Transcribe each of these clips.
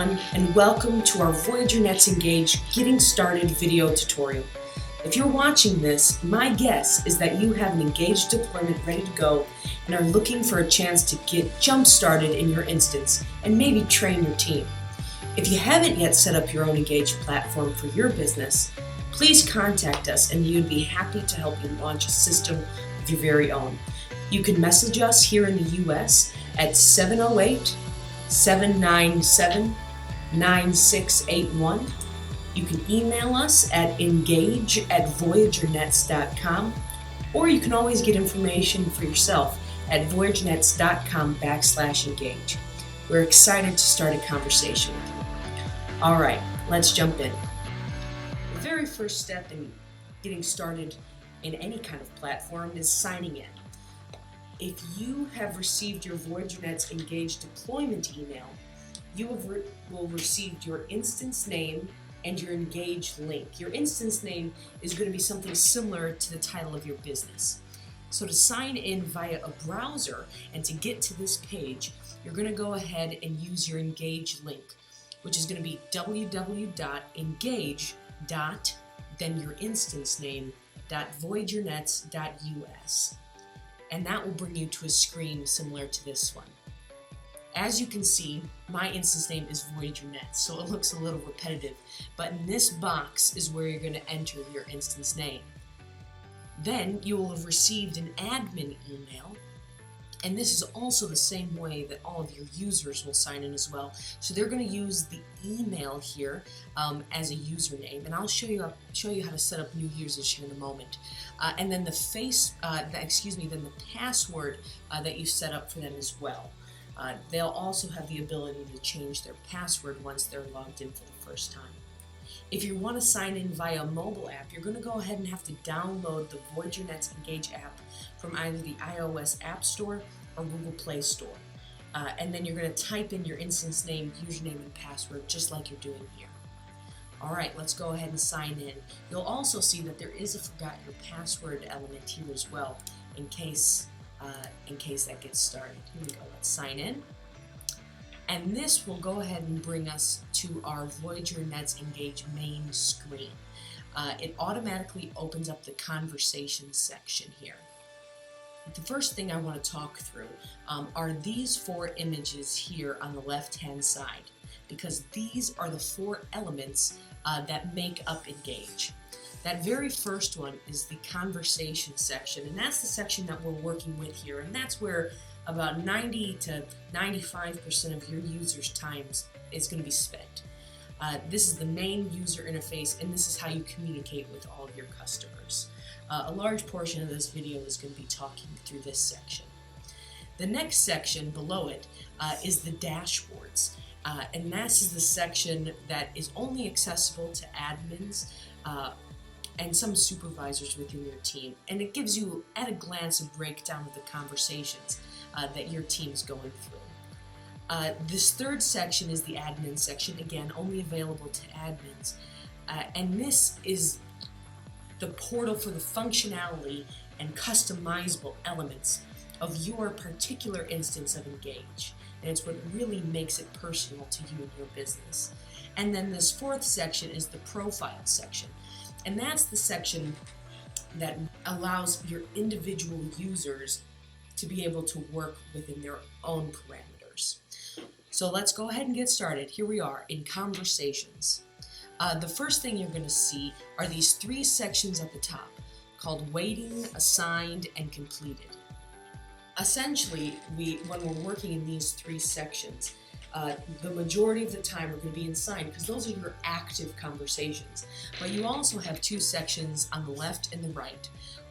everyone, and welcome to our VoyagerNetz Engage Getting Started video tutorial. If you're watching this, my guess is that you have an Engage deployment ready to go and are looking for a chance to get jump-started in your instance and maybe train your team. If you haven't yet set up your own Engage platform for your business, please contact us and we'd be happy to help you launch a system of your very own. You can message us here in the US at 708-797-9681. You can email us at engage@VoyagerNetz.com, or you can always get information for yourself at VoyagerNetz.com/engage. We're excited to start a conversation with you. All right, let's jump in. The very first step in getting started in any kind of platform is signing in. If you have received your VoyagerNetz Engage deployment email, you will receive your instance name and your Engage link. Your instance name is going to be something similar to the title of your business. So to sign in via a browser and to get to this page, you're going to go ahead and use your Engage link, which is going to be www.engage. Then your instance name .voyagernetz.us. And that will bring you to a screen similar to this one. As you can see, my instance name is VoyagerNetz, so it looks a little repetitive, but in this box is where you're going to enter your instance name. Then you will have received an admin email, and this is also the same way that all of your users will sign in as well. So they're going to use the email here as a username, and I'll show you how to set up new users here in a moment. And then the password that you set up for them as well. They'll also have the ability to change their password once they're logged in for the first time. If you want to sign in via a mobile app, you're going to go ahead and have to download the VoyagerNetz Engage app from either the iOS App Store or Google Play Store. And then you're going to type in your instance name, username, and password just like you're doing here. All right, let's go ahead and sign in. You'll also see that there is a forgot your password element here as well in case that gets started. Here we go, let's sign in. And this will go ahead and bring us to our VoyagerNetz Engage main screen. It automatically opens up the conversations section here. The first thing I want to talk through are these four images here on the left-hand side, because these are the four elements that make up Engage. That very first one is the conversation section, and that's the section that we're working with here, and that's where about 90 to 95% of your users' time is going to be spent. This is the main user interface, and this is how you communicate with all of your customers. A large portion of this video is going to be talking through this section. The next section below it is the dashboards, and this is the section that is only accessible to admins and some supervisors within your team, and it gives you at a glance a breakdown of the conversations that your team's going through. This third section is the admin section, again only available to admins, and this is the portal for the functionality and customizable elements of your particular instance of Engage, and it's what really makes it personal to you and your business. And then this fourth section is the profile section, and that's the section that allows your individual users to be able to work within their own parameters. So let's go ahead and get started. Here we are in conversations. The first thing you're going to see are these three sections at the top called waiting, assigned, and completed. Essentially, when we're working in these three sections, the majority of the time we're going to be in signed because those are your active conversations. But you also have two sections on the left and the right.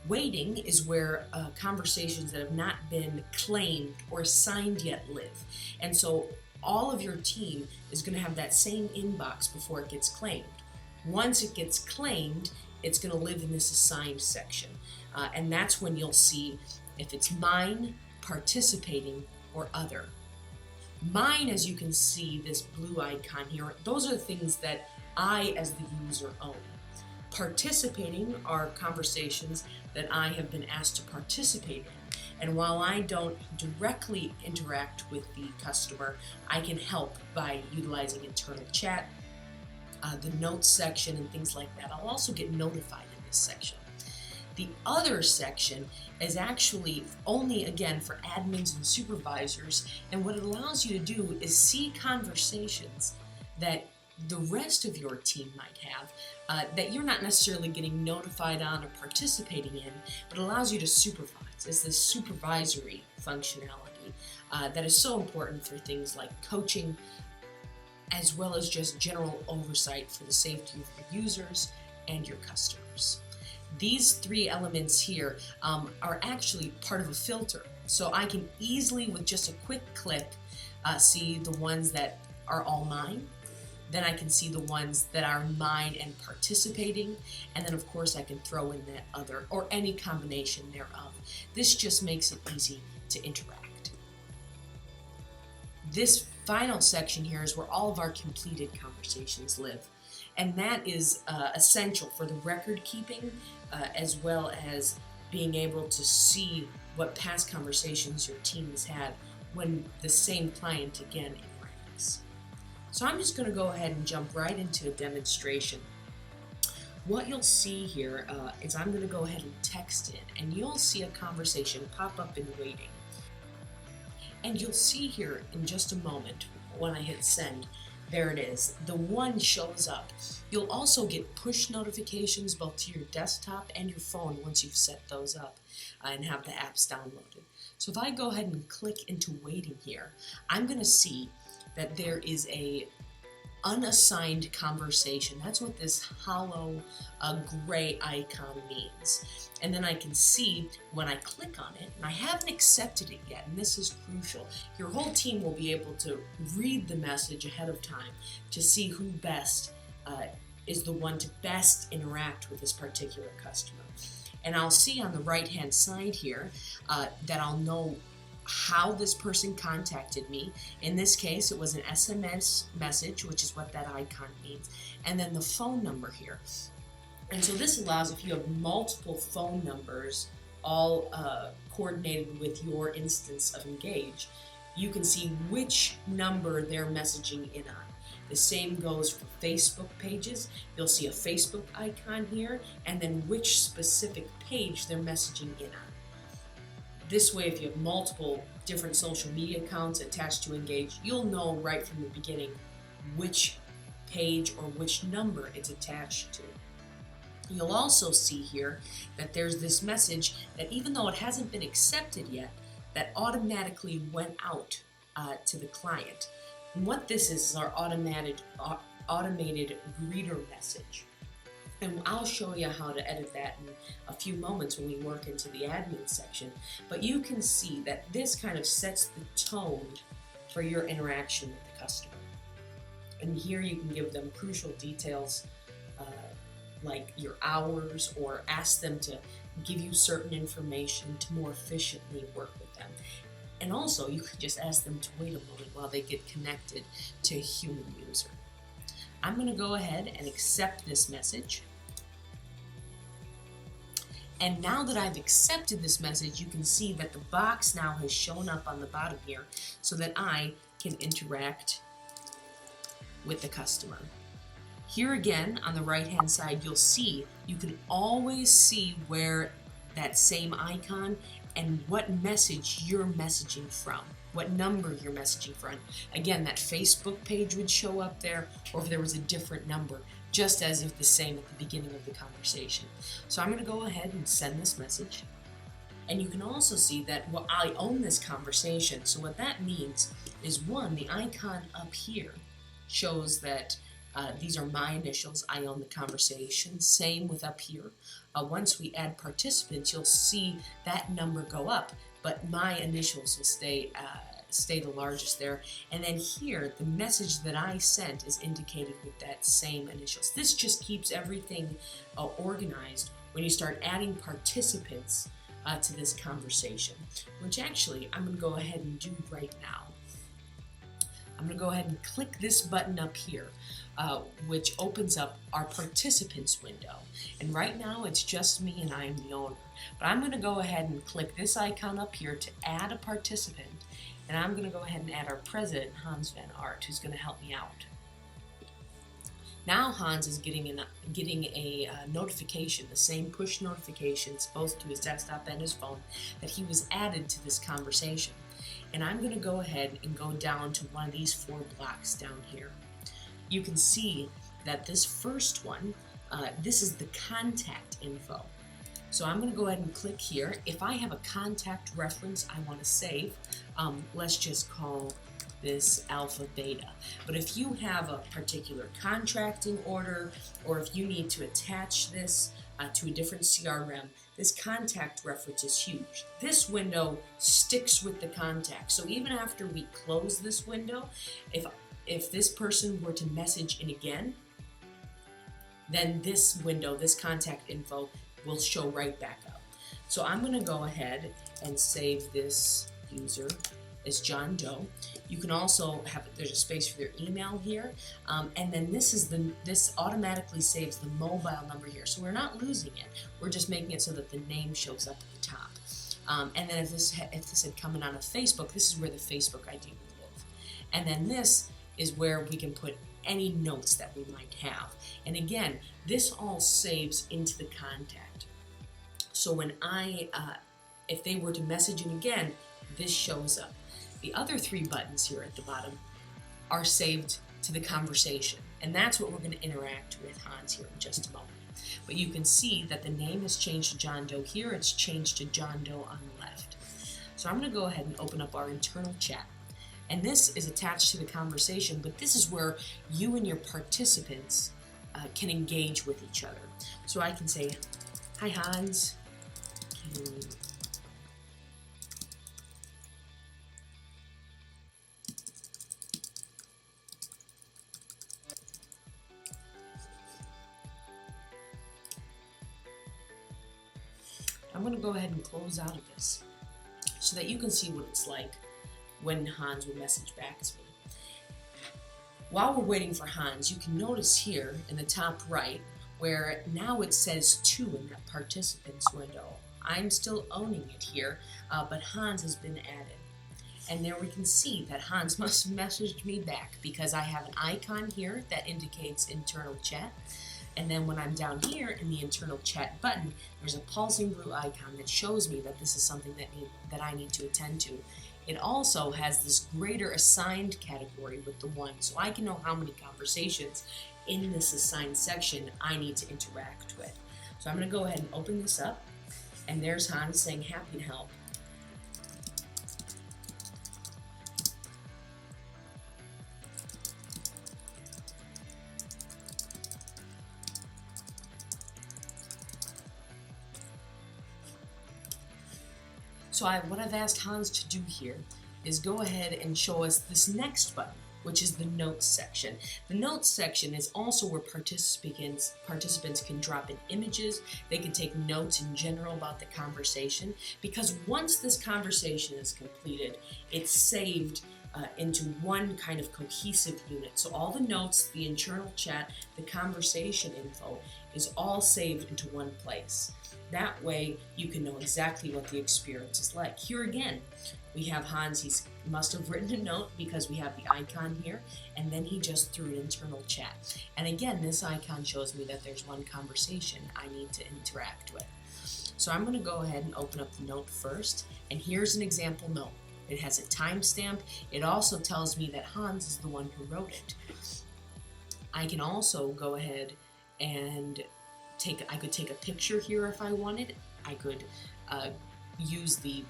Waiting is where conversations that have not been claimed or signed yet live. And so all of your team is going to have that same inbox before it gets claimed. Once it gets claimed, it's going to live in this assigned section. And that's when you'll see if it's mine, participating, or other. Mine, as you can see, this blue icon here, those are the things that I, as the user, own. Participating are conversations that I have been asked to participate in. And while I don't directly interact with the customer, I can help by utilizing internal chat, the notes section, and things like that. I'll also get notified in this section. The other section is actually only, again, for admins and supervisors, and what it allows you to do is see conversations that the rest of your team might have that you're not necessarily getting notified on or participating in, but allows you to supervise. It's this supervisory functionality that is so important for things like coaching, as well as just general oversight for the safety of your users and your customers. These three elements here are actually part of a filter, so I can easily, with just a quick click, see the ones that are all mine. Then I can see the ones that are mine and participating, and then of course I can throw in that other or any combination thereof. This just makes it easy to interact. This final section here is where all of our completed conversations live, and that is essential for the record keeping as well as being able to see what past conversations your team has had when the same client again interacts. So I'm just going to go ahead and jump right into a demonstration. What you'll see here is I'm going to go ahead and text in, and you'll see a conversation pop up in waiting. And you'll see here in just a moment when I hit send, there it is. The one shows up. You'll also get push notifications both to your desktop and your phone once you've set those up and have the apps downloaded. So if I go ahead and click into waiting here, I'm going to see that there is a unassigned conversation. That's what this hollow gray icon means. And then I can see when I click on it, and I haven't accepted it yet, and this is crucial. Your whole team will be able to read the message ahead of time to see who best is the one to best interact with this particular customer. And I'll see on the right-hand side here that I'll know how this person contacted me. In this case, it was an SMS message, which is what that icon means, and then the phone number here. And so this allows, if you have multiple phone numbers all coordinated with your instance of Engage, you can see which number they're messaging in on. The same goes for Facebook pages. You'll see a Facebook icon here, and then which specific page they're messaging in on. This way, if you have multiple different social media accounts attached to Engage, you'll know right from the beginning which page or which number it's attached to. You'll also see here that there's this message that, even though it hasn't been accepted yet, that automatically went out to the client. And what this is our automated greeter message. And I'll show you how to edit that in a few moments when we work into the admin section. But you can see that this kind of sets the tone for your interaction with the customer. And here you can give them crucial details like your hours, or ask them to give you certain information to more efficiently work with them. And also, you could just ask them to wait a moment while they get connected to a human user. I'm going to go ahead and accept this message. And now that I've accepted this message, you can see that the box now has shown up on the bottom here so that I can interact with the customer. Here again, on the right-hand side, you'll see, you can always see where that same icon and what message you're messaging from, what number you're messaging from. Again, that Facebook page would show up there, or if there was a different number, just as if the same at the beginning of the conversation. So I'm going to go ahead and send this message. And you can also see that I own this conversation. So what that means is, one, the icon up here shows that these are my initials. I own the conversation. Same with up here. Once we add participants, you'll see that number go up, but my initials will stay the largest there. And then here, the message that I sent is indicated with that same initials. This just keeps everything organized when you start adding participants to this conversation, which actually I'm going to go ahead and do right now. I'm going to go ahead and click this button up here, which opens up our participants window. And right now it's just me and I'm the owner. But I'm going to go ahead and click this icon up here to add a participant. And I'm going to go ahead and add our president, Hans van Aert, who's going to help me out. Now Hans is getting a notification, the same push notifications, both to his desktop and his phone, that he was added to this conversation. And I'm going to go ahead and go down to one of these 4 blocks down here. You can see that this first one, this is the contact info. So I'm going to go ahead and click here. If I have a contact reference I want to save, let's just call this alpha beta. But if you have a particular contracting order, or if you need to attach this to a different CRM, this contact reference is huge. This window sticks with the contact. So even after we close this window, if this person were to message in again, then this window, this contact info, will show right back up. So I'm going to go ahead and save this user as John Doe. You can also have, there's a space for their email here, and then this automatically saves the mobile number here. So we're not losing it. We're just making it so that the name shows up at the top. And then if this had come in on a Facebook, this is where the Facebook ID would live. And then this is where we can put any notes that we might have. And again, this all saves into the contact. So when if they were to message him again, this shows up. The other 3 buttons here at the bottom are saved to the conversation, and that's what we're going to interact with Hans here in just a moment. But you can see that the name has changed to John Doe here, it's changed to John Doe on the left. So I'm going to go ahead and open up our internal chat. And this is attached to the conversation, but this is where you and your participants can engage with each other. So I can say, "Hi Hans, I'm going to go ahead and close out of this so that you can see what it's like when Hans will message back to me. While we're waiting for Hans, you can notice here in the top right where now it says 2 in that participants window. I'm still owning it here, but Hans has been added. And there we can see that Hans must have messaged me back because I have an icon here that indicates internal chat. And then when I'm down here in the internal chat button, there's a pulsing blue icon that shows me that this is something that I need to attend to. It also has this greater assigned category with the 1, so I can know how many conversations in this assigned section I need to interact with. So I'm going to go ahead and open this up, and there's Hans saying happy to help. So what I've asked Hans to do here is go ahead and show us this next button, which is the Notes section. The Notes section is also where participants can drop in images. They can take notes in general about the conversation, because once this conversation is completed, it's saved into one kind of cohesive unit. So all the notes, the internal chat, the conversation info is all saved into one place. That way you can know exactly what the experience is like. Here again, we have Hans. He must have written a note because we have the icon here, and then he just threw an internal chat. And again, this icon shows me that there's one conversation I need to interact with. So I'm going to go ahead and open up the note first, and here's an example note. It has a timestamp. It also tells me that Hans is the one who wrote it. I can also go ahead and I could take a picture here if I wanted. I could use the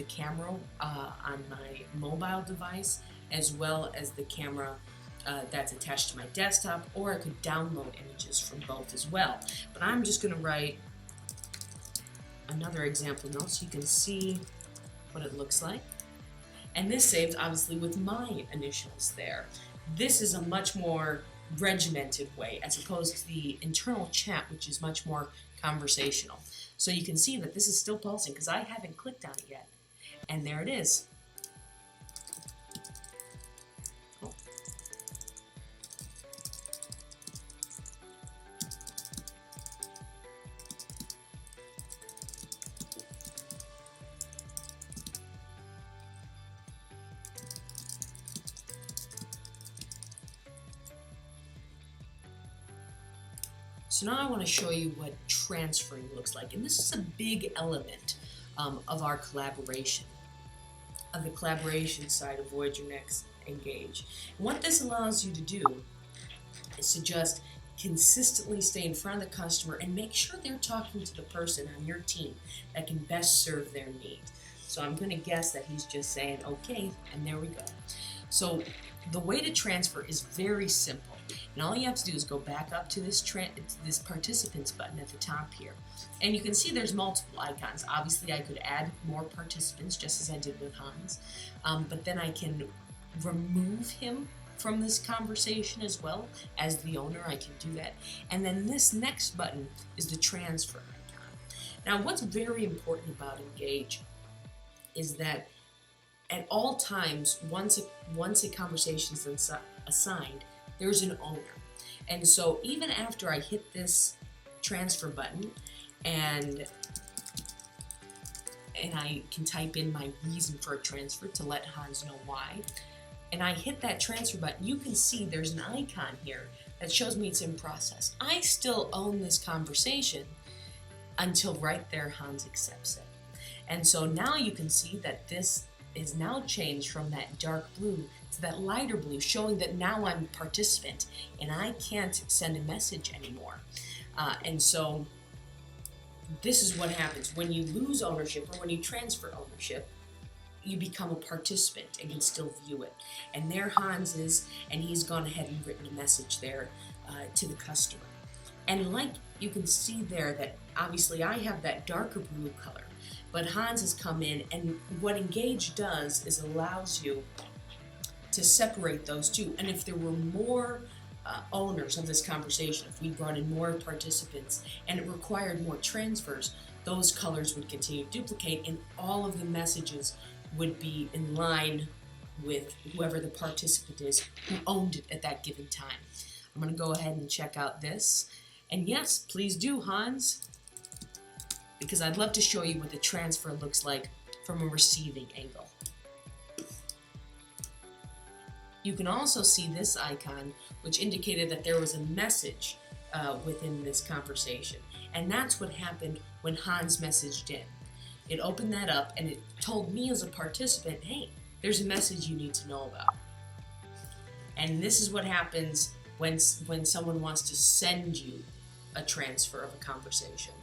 camera on my mobile device, as well as the camera that's attached to my desktop, or I could download images from both as well. But I'm just going to write another example note so you can see what it looks like. And this saves obviously with my initials there. This is a much more regimented way as opposed to the internal chat, which is much more conversational. So you can see that this is still pulsing because I haven't clicked on it yet. And there it is. So now I want to show you what transferring looks like. And this is a big element of our collaboration, of the collaboration side of VoyagerNetz Engage. And what this allows you to do is to just consistently stay in front of the customer and make sure they're talking to the person on your team that can best serve their need. So I'm going to guess that he's just saying, okay, and there we go. So the way to transfer is very simple. And all you have to do is go back up to this participants button at the top here. And you can see there's multiple icons. Obviously, I could add more participants, just as I did with Hans. But then I can remove him from this conversation as well. As the owner, I can do that. And then this next button is the transfer icon. Now, what's very important about Engage is that at all times, once a conversation is assigned, there's an owner. And so even after I hit this transfer button and I can type in my reason for a transfer to let Hans know why, and I hit that transfer button, you can see there's an icon here that shows me it's in process. I still own this conversation until right there Hans accepts it. And so now you can see that this is now changed from that dark blue to that lighter blue, showing that now I'm a participant and I can't send a message anymore. And so this is what happens when you lose ownership or when you transfer ownership. You become a participant and can still view it. And there Hans is, and he's gone ahead and written a message there to the customer. And like you can see there that obviously I have that darker blue color, but Hans has come in, and what Engage does is allows you to separate those two. And if there were more owners of this conversation, if we brought in more participants and it required more transfers, those colors would continue to duplicate and all of the messages would be in line with whoever the participant is who owned it at that given time. I'm going to go ahead and check out this. And yes, please do, Hans, because I'd love to show you what the transfer looks like from a receiving angle. You can also see this icon, which indicated that there was a message within this conversation. And that's what happened when Hans messaged in. It opened that up and it told me as a participant, hey, there's a message you need to know about. And this is what happens when someone wants to send you a transfer of a conversation.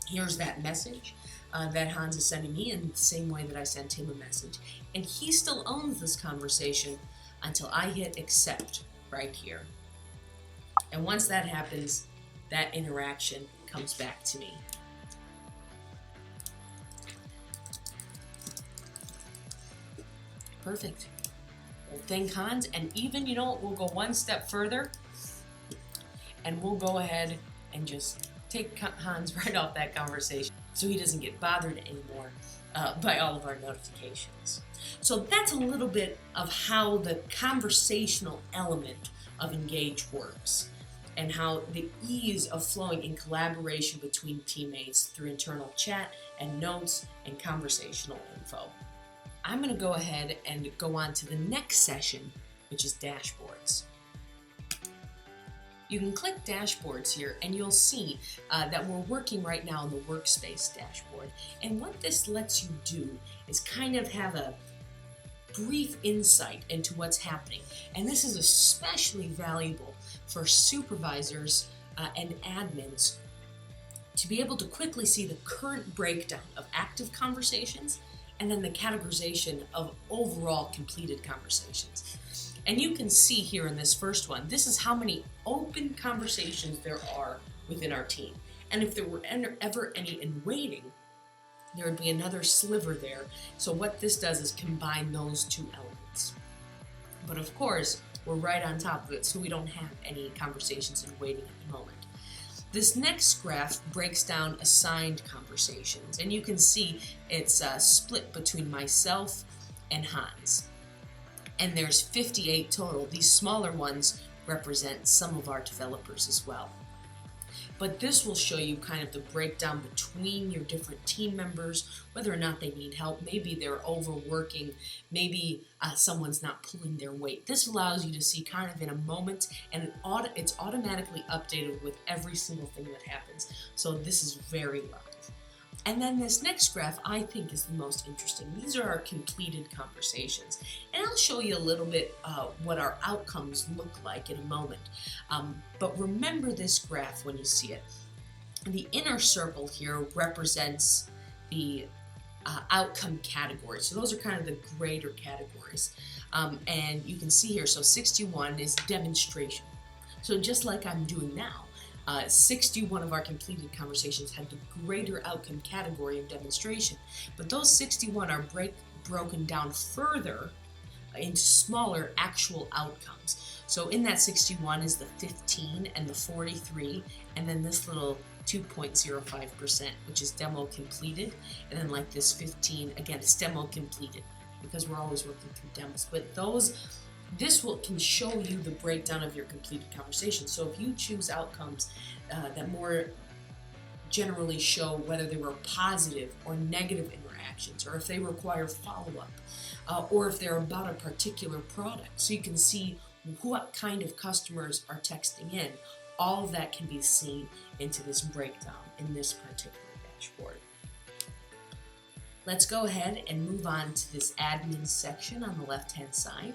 Here's that message that Hans is sending me in the same way that I sent him a message. And he still owns this conversation until I hit accept right here. And once that happens, that interaction comes back to me. Perfect. Well, thank Hans, and even, you know, we'll go one step further and we'll go ahead and just take Hans right off that conversation so he doesn't get bothered anymore by all of our notifications. So that's a little bit of how the conversational element of Engage works and how the ease of flowing in collaboration between teammates through internal chat and notes and conversational info. I'm going to go ahead and go on to the next session, which is dashboards. You can click dashboards here and you'll see that we're working right now on the workspace dashboard. And what this lets you do is kind of have a brief insight into what's happening. And this is especially valuable for supervisors and admins to be able to quickly see the current breakdown of active conversations and then the categorization of overall completed conversations. And you can see here in this first one, this is how many open conversations there are within our team. And if there were ever any in waiting, there would be another sliver there. So what this does is combine those two elements. But of course, we're right on top of it, so we don't have any conversations in waiting at the moment. This next graph breaks down assigned conversations, and you can see it's split between myself and Hans. And there's 58 total. These smaller ones represent some of our developers as well. But this will show you kind of the breakdown between your different team members, whether or not they need help. Maybe they're overworking, maybe someone's not pulling their weight. This allows you to see kind of in a moment, and it's automatically updated with every single thing that happens. So this is very live. And then this next graph I think is the most interesting. These are our completed conversations. And I'll show you a little bit what our outcomes look like in a moment. But remember this graph when you see it. The inner circle here represents the outcome categories. So those are kind of the greater categories. And you can see here, so 61 is demonstration. So just like I'm doing now, 61 of our completed conversations had the greater outcome category of demonstration, but those 61 are broken down further into smaller actual outcomes. So in that 61 is the 15 and the 43, and then this little 2.05%, which is demo completed, and then like this 15, again, it's demo completed, because we're always working through demos. But this can show you the breakdown of your completed conversation. So if you choose outcomes that more generally show whether they were positive or negative interactions, or if they require follow-up, or if they're about a particular product, so you can see what kind of customers are texting in, all of that can be seen into this breakdown in this particular dashboard. Let's go ahead and move on to this admin section on the left-hand side.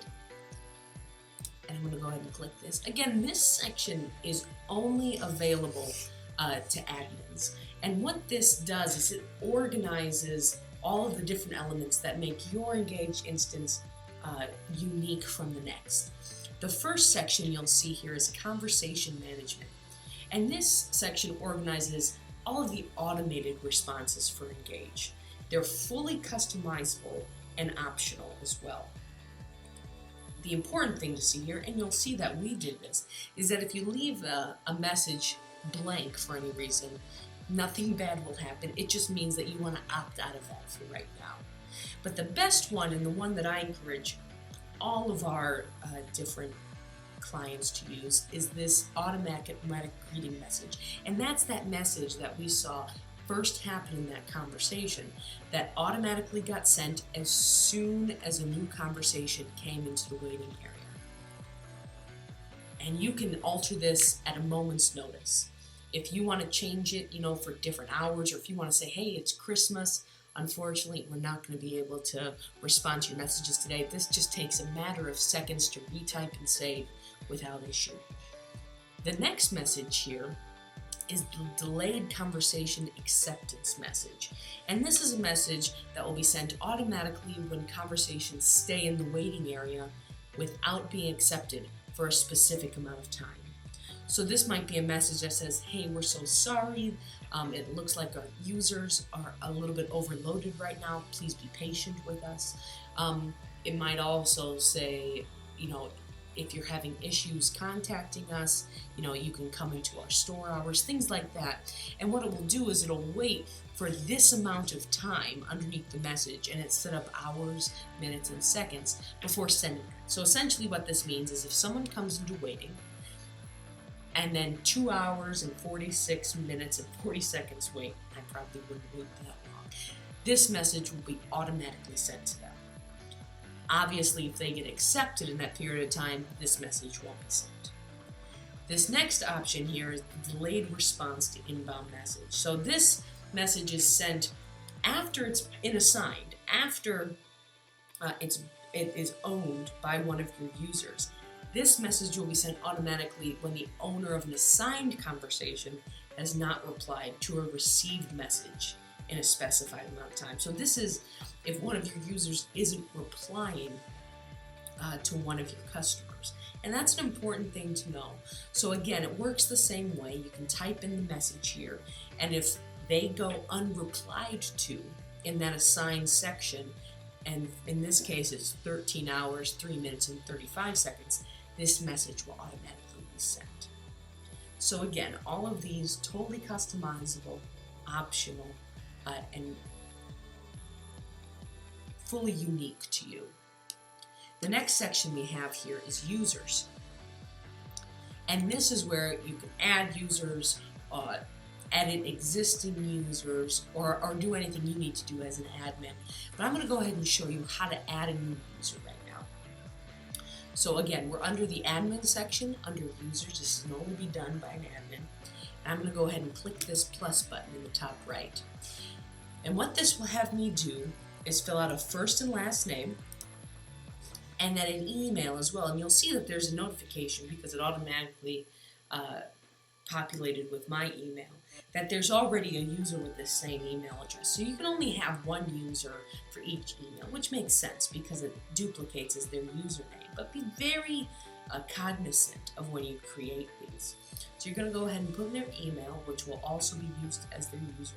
And I'm going to go ahead and click this. Again, this section is only available to admins. And what this does is it organizes all of the different elements that make your engaged instance unique from the next. The first section you'll see here is conversation management. And this section organizes all of the automated responses for Engage. They're fully customizable and optional as well. The important thing to see here, and you'll see that we did this, is that if you leave a message blank for any reason, nothing bad will happen. It just means that you want to opt out of that for right now. But the best one, and the one that I encourage all of our different clients to use, is this automatic greeting message. And that's that message that we saw first happen in that conversation that automatically got sent as soon as a new conversation came into the waiting area. And you can alter this at a moment's notice. If you want to change it, for different hours, or if you want to say, hey, it's Christmas, unfortunately, we're not going to be able to respond to your messages today. This just takes a matter of seconds to retype and save without issue. The next message here is the delayed conversation acceptance message. And this is a message that will be sent automatically when conversations stay in the waiting area without being accepted for a specific amount of time. So this might be a message that says, hey, we're so sorry. It looks like our users are a little bit overloaded right now. Please be patient with us. It might also say, if you're having issues contacting us, you can come into our store hours, things like that. And what it will do is it'll wait for this amount of time underneath the message, and it's set up hours, minutes, and seconds before sending it. So essentially what this means is if someone comes into waiting, and then 2 hours and 46 minutes and 40 seconds wait, I probably wouldn't wait that long, this message will be automatically sent to them. Obviously, if they get accepted in that period of time, this message won't be sent. This next option here is delayed response to inbound message. So this message is sent after it's assigned, after it is owned by one of your users. This message will be sent automatically when the owner of an assigned conversation has not replied to a received message in a specified amount of time. So this is if one of your users isn't replying to one of your customers. And that's an important thing to know. So again, it works the same way. You can type in the message here, and if they go unreplied to in that assigned section, and in this case it's 13 hours, 3 minutes, and 35 seconds, this message will automatically be sent. So again, all of these totally customizable, optional, and fully unique to you. The next section we have here is users. And this is where you can add users, edit existing users, or do anything you need to do as an admin. But I'm going to go ahead and show you how to add a new user right now. So again, we're under the admin section, under users. This can only be done by an admin. And I'm going to go ahead and click this plus button in the top right. And what this will have me do is fill out a first and last name, and then an email as well. And you'll see that there's a notification because it automatically populated with my email, that there's already a user with this same email address. So you can only have one user for each email, which makes sense because it duplicates as their username. But be very cognizant of when you create these. So you're going to go ahead and put in their email, which will also be used as their username.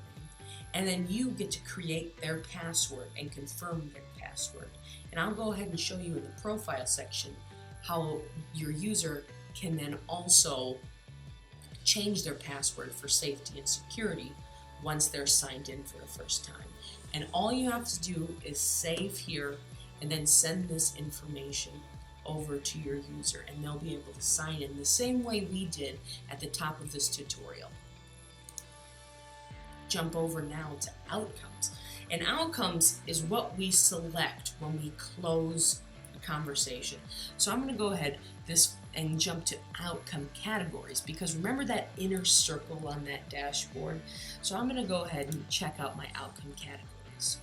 And then you get to create their password and confirm their password. And I'll go ahead and show you in the profile section how your user can then also change their password for safety and security once they're signed in for the first time. And all you have to do is save here and then send this information over to your user, and they'll be able to sign in the same way we did at the top of this tutorial. Jump over now to outcomes. And outcomes is what we select when we close a conversation. So I'm going to go ahead and jump to outcome categories, because remember that inner circle on that dashboard? So I'm going to go ahead and check out my outcome categories.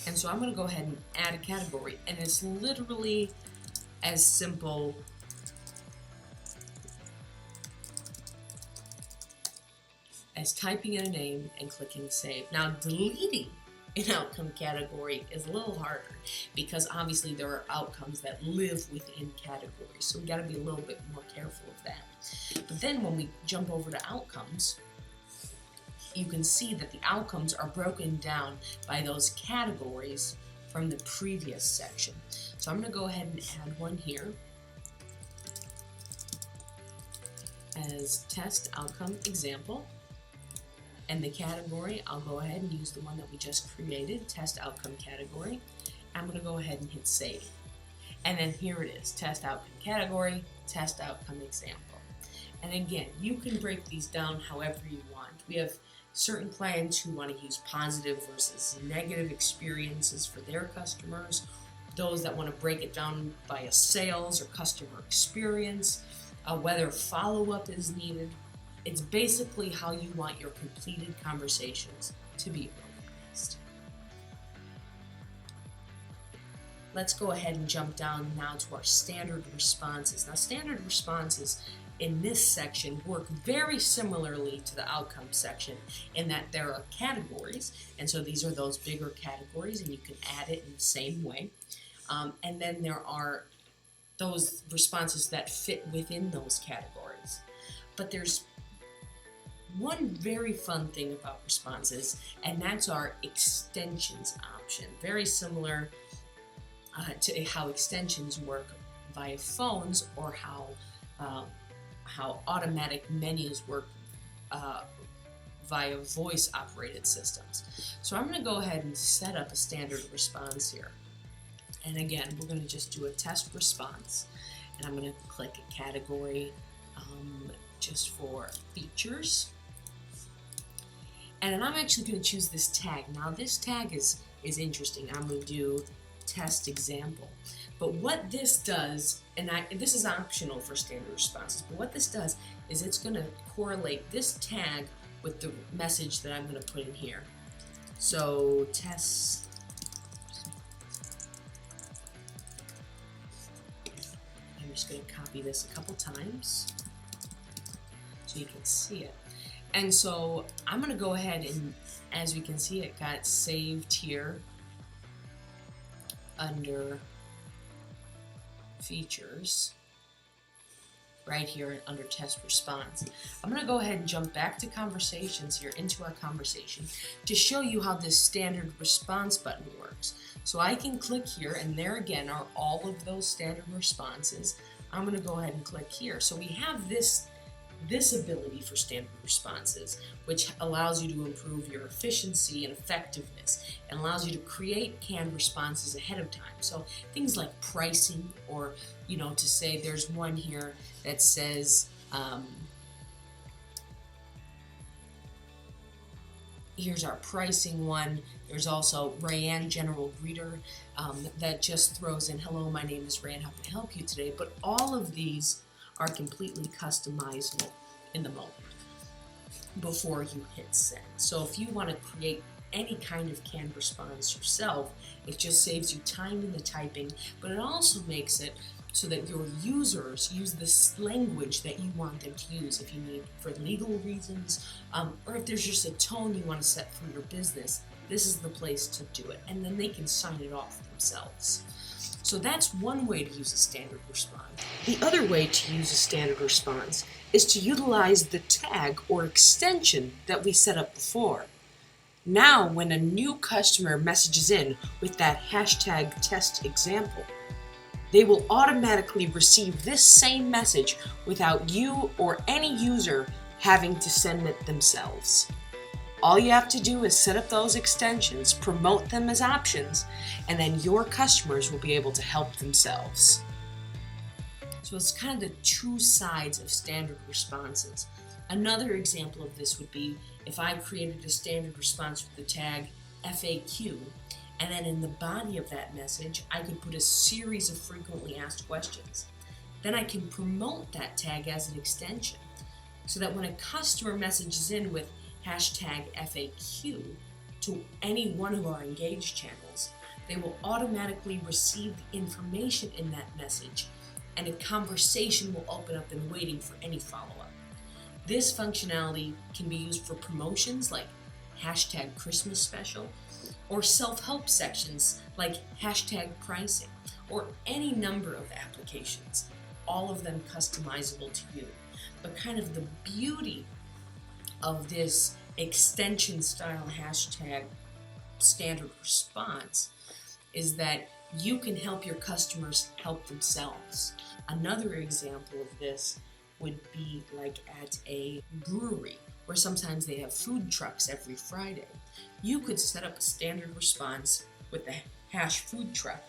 And so I'm going to go ahead and add a category, and it's literally as simple as typing in a name and clicking save. Now, deleting an outcome category is a little harder because obviously there are outcomes that live within categories, so we got to be a little bit more careful of that. But then when we jump over to outcomes, you can see that the outcomes are broken down by those categories from the previous section. So I'm going to go ahead and add one here as test outcome example. And the category, I'll go ahead and use the one that we just created, test outcome category. I'm going to go ahead and hit save. And then here it is, test outcome category, test outcome example. And again, you can break these down however you want. We have certain clients who want to use positive versus negative experiences for their customers, those that want to break it down by a sales or customer experience, whether follow-up is needed. It's basically how you want your completed conversations to be organized. Let's go ahead and jump down now to our standard responses. Now, standard responses in this section work very similarly to the outcome section in that there are categories, and so these are those bigger categories, and you can add it in the same way. And then there are those responses that fit within those categories. But there's one very fun thing about responses, and that's our extensions option. Very similar to how extensions work via phones, or how automatic menus work via voice-operated systems. So I'm going to go ahead and set up a standard response here. And again, we're going to just do a test response, and I'm going to click a category just for features. And then I'm actually going to choose this tag. Now this tag is interesting. I'm going to do test example. But what this does, and this is optional for standard responses, but what this does is it's going to correlate this tag with the message that I'm going to put in here. So test. I'm just going to copy this a couple times so you can see it. And so I'm going to go ahead and, as you can see, it got saved here under features, right here under test response. I'm going to go ahead and jump back to conversations here, into our conversation, to show you how this standard response button works. So I can click here, and there again are all of those standard responses. I'm going to go ahead and click here. So we have this ability for standard responses, which allows you to improve your efficiency and effectiveness, and allows you to create canned responses ahead of time. So things like pricing, or to say there's one here that says Here's our pricing one. There's also Rayanne, General Greeter, that just throws in, hello, my name is Rayanne, how can I help you today? But all of these are completely customizable in the moment before you hit send. So if you want to create any kind of canned response yourself, it just saves you time in the typing, but it also makes it so that your users use this language that you want them to use if you need for legal reasons, or if there's just a tone you want to set for your business. This is the place to do it, and then they can sign it off themselves. So that's one way to use a standard response. The other way to use a standard response is to utilize the tag or extension that we set up before. Now, when a new customer messages in with that hashtag test example, they will automatically receive this same message without you or any user having to send it themselves. All you have to do is set up those extensions, promote them as options, and then your customers will be able to help themselves. So it's kind of the two sides of standard responses. Another example of this would be if I created a standard response with the tag FAQ, and then in the body of that message, I could put a series of frequently asked questions. Then I can promote that tag as an extension so that when a customer messages in with hashtag FAQ to any one of our engaged channels, they will automatically receive the information in that message, and a conversation will open up and waiting for any follow-up. This functionality can be used for promotions like hashtag Christmas special, or self-help sections like hashtag pricing, or any number of applications, all of them customizable to you. But kind of the beauty of this extension style hashtag standard response is that you can help your customers help themselves. Another example of this would be like at a brewery, where sometimes they have food trucks every Friday. You could set up a standard response with the hash food truck,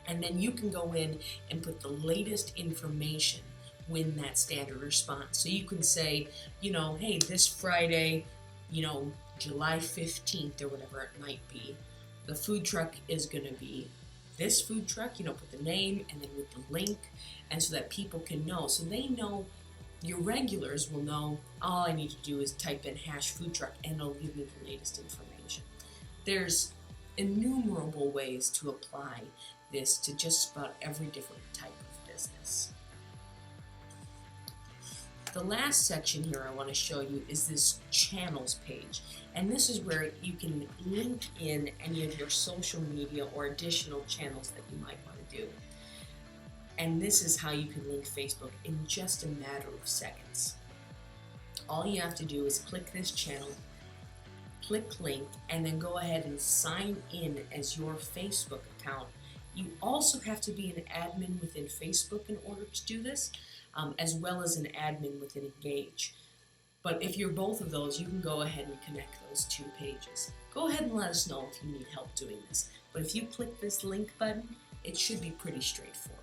and then you can go in and put the latest information within that standard response. So you can say, hey, this Friday, July 15th or whatever it might be, the food truck is going to be this food truck, put the name and then with the link, and so that people can know. So they know, your regulars will know, all I need to do is type in hash food truck and it'll give me the latest information. There's innumerable ways to apply this to just about every different type of business. The last section here I want to show you is this channels page, and this is where you can link in any of your social media or additional channels that you might want to do. And this is how you can link Facebook in just a matter of seconds. All you have to do is click this channel, click link, and then go ahead and sign in as your Facebook account. You also have to be an admin within Facebook in order to do this, as well as an admin within Engage. But if you're both of those, you can go ahead and connect those two pages. Go ahead and let us know if you need help doing this. But if you click this link button, it should be pretty straightforward.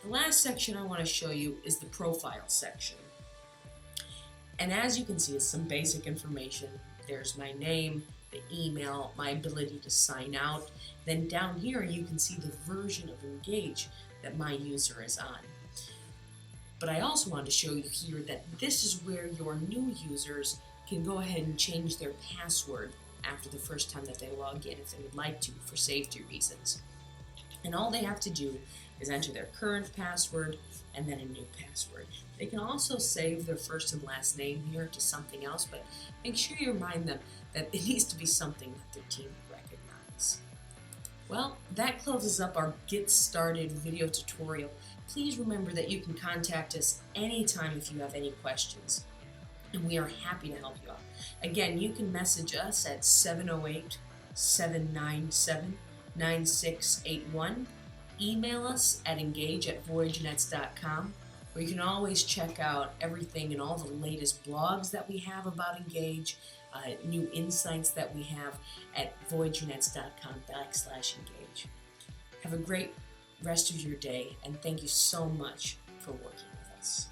The last section I want to show you is the profile section. And as you can see, it's some basic information. There's my name, the email, my ability to sign out. Then down here you can see the version of Engage that my user is on. But I also want to show you here that this is where your new users can go ahead and change their password after the first time that they log in if they would like to for safety reasons. And all they have to do is enter their current password and then a new password. They can also save their first and last name here to something else, but make sure you remind them that it needs to be something that their team will recognize. Well, that closes up our Get Started video tutorial. Please remember that you can contact us anytime if you have any questions, and we are happy to help you out. Again, you can message us at 708-797-9681. Email us at engage@VoyagerNetz.com, where you can always check out everything and all the latest blogs that we have about Engage, new insights that we have at VoyagerNetz.com/engage. Have a great rest of your day, and thank you so much for working with us.